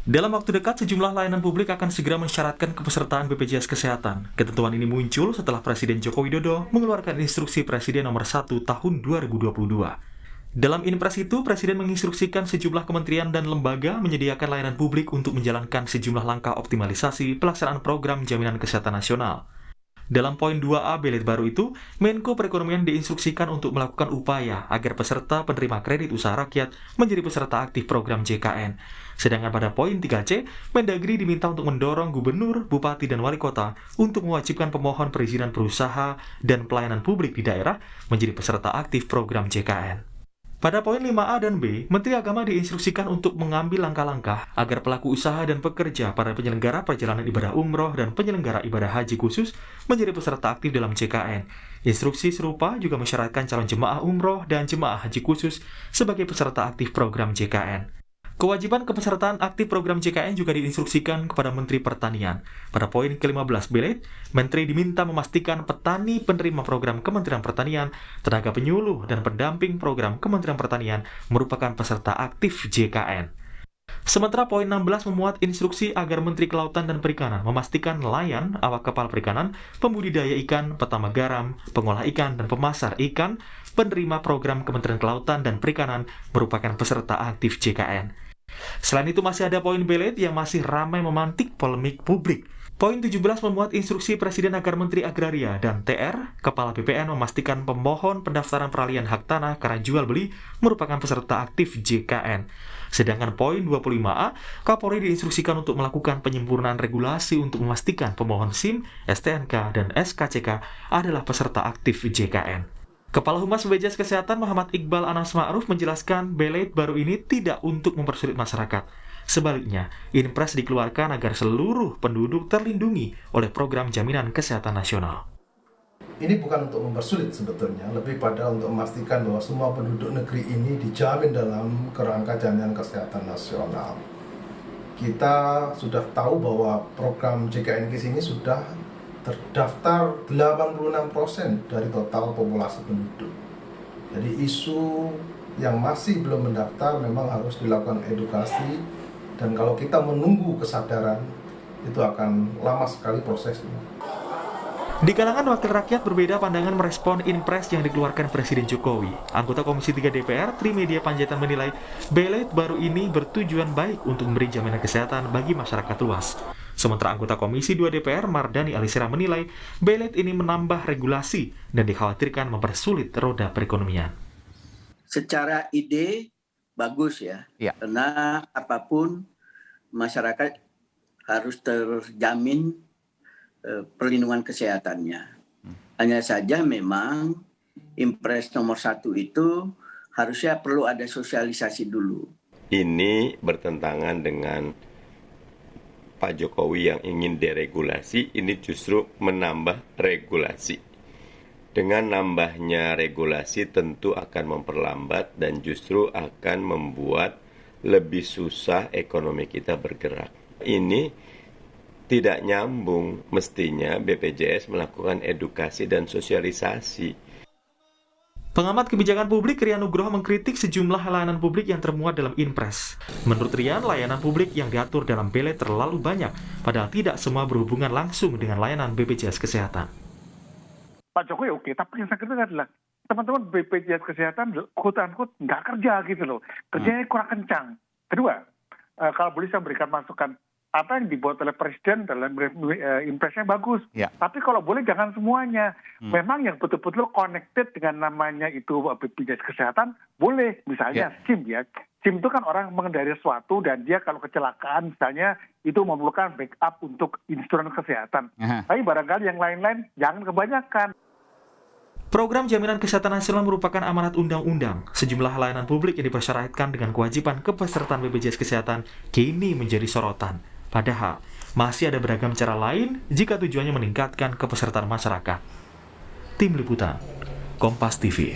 Dalam waktu dekat, sejumlah layanan publik akan segera mensyaratkan kepesertaan BPJS Kesehatan. Ketentuan ini muncul setelah Presiden Joko Widodo mengeluarkan Instruksi Presiden Nomor 1 Tahun 2022. Dalam Inpres itu, Presiden menginstruksikan sejumlah kementerian dan lembaga menyediakan layanan publik untuk menjalankan sejumlah langkah optimalisasi pelaksanaan program Jaminan Kesehatan Nasional. Dalam poin 2A belet baru itu, Menko Perekonomian diinstruksikan untuk melakukan upaya agar peserta penerima kredit usaha rakyat menjadi peserta aktif program JKN. Sedangkan pada poin 3C, Mendagri diminta untuk mendorong gubernur, bupati, dan wali kota untuk mewajibkan pemohon perizinan berusaha dan pelayanan publik di daerah menjadi peserta aktif program JKN. Pada poin 5A dan B, Menteri Agama diinstruksikan untuk mengambil langkah-langkah agar pelaku usaha dan pekerja pada penyelenggara perjalanan ibadah umroh dan penyelenggara ibadah haji khusus menjadi peserta aktif dalam JKN. Instruksi serupa juga mensyaratkan calon jemaah umroh dan jemaah haji khusus sebagai peserta aktif program JKN. Kewajiban kepesertaan aktif program JKN juga diinstruksikan kepada Menteri Pertanian. Pada poin ke-15 belet, Menteri diminta memastikan petani penerima program Kementerian Pertanian, tenaga penyuluh, dan pendamping program Kementerian Pertanian merupakan peserta aktif JKN. Sementara poin 16 memuat instruksi agar Menteri Kelautan dan Perikanan memastikan nelayan, awak kapal perikanan, pembudidaya ikan, petambak garam, pengolah ikan, dan pemasar ikan, penerima program Kementerian Kelautan dan Perikanan merupakan peserta aktif JKN. Selain itu masih ada poin belet yang masih ramai memantik polemik publik. Poin 17 memuat instruksi Presiden agar Menteri Agraria dan TR, Kepala BPN memastikan pemohon pendaftaran peralihan hak tanah karena jual beli merupakan peserta aktif JKN. Sedangkan poin 25A, Kapolri diinstruksikan untuk melakukan penyempurnaan regulasi untuk memastikan pemohon SIM, STNK, dan SKCK adalah peserta aktif JKN. Kepala Humas BPJS Kesehatan Muhammad Iqbal Anas Ma'ruf menjelaskan belet baru ini tidak untuk mempersulit masyarakat. Sebaliknya, Inpres dikeluarkan agar seluruh penduduk terlindungi oleh program Jaminan Kesehatan Nasional. Ini bukan untuk mempersulit sebetulnya, lebih pada untuk memastikan bahwa semua penduduk negeri ini dijamin dalam kerangka Jaminan Kesehatan Nasional. Kita sudah tahu bahwa program JKN KIS ini sudah terdaftar 86% dari total populasi penduduk. Jadi isu yang masih belum mendaftar memang harus dilakukan edukasi, dan kalau kita menunggu kesadaran itu akan lama sekali prosesnya. Di kalangan wakil rakyat berbeda pandangan merespon Inpres yang dikeluarkan Presiden Jokowi. Anggota Komisi 3 DPR, Trimedia Panjaitan menilai belet baru ini bertujuan baik untuk memberi jaminan kesehatan bagi masyarakat luas. Sementara anggota Komisi 2 DPR, Mardani Alisera menilai belet ini menambah regulasi dan dikhawatirkan mempersulit roda perekonomian. Secara ide bagus ya. Karena apapun masyarakat harus terjamin perlindungan kesehatannya. Hanya saja memang Inpres nomor 1 itu harusnya perlu ada sosialisasi dulu. Ini bertentangan dengan Pak Jokowi yang ingin deregulasi, ini justru menambah regulasi. Dengan nambahnya regulasi tentu akan memperlambat dan justru akan membuat lebih susah ekonomi kita bergerak. Ini tidak nyambung, mestinya BPJS melakukan edukasi dan sosialisasi. Pengamat kebijakan publik Rian Nugroho mengkritik sejumlah layanan publik yang termuat dalam Inpres. Menurut Rian, layanan publik yang diatur dalam belet terlalu banyak, padahal tidak semua berhubungan langsung dengan layanan BPJS Kesehatan. Pak Jokowi oke, tapi yang saya kritik adalah teman-teman BPJS Kesehatan quote-unquote nggak kerja gitu loh. Kerjanya kurang kencang. Kedua, kalau boleh saya berikan masukan, apa yang dibuat oleh Presiden dalam Inpresnya bagus. Tapi kalau boleh jangan semuanya. Memang yang betul-betul connected dengan namanya itu BPJS Kesehatan, boleh. Misalnya SIM ya. SIM itu kan orang mengendarai sesuatu dan dia kalau kecelakaan misalnya itu memerlukan backup untuk insuransi kesehatan. Tapi barangkali yang lain-lain jangan kebanyakan. Program Jaminan Kesehatan Nasional merupakan amanat undang-undang. Sejumlah layanan publik yang dipersyaratkan dengan kewajiban kepesertaan BPJS Kesehatan kini menjadi sorotan. Padahal, masih ada beragam cara lain jika tujuannya meningkatkan kepesertaan masyarakat. Tim Liputan, Kompas TV.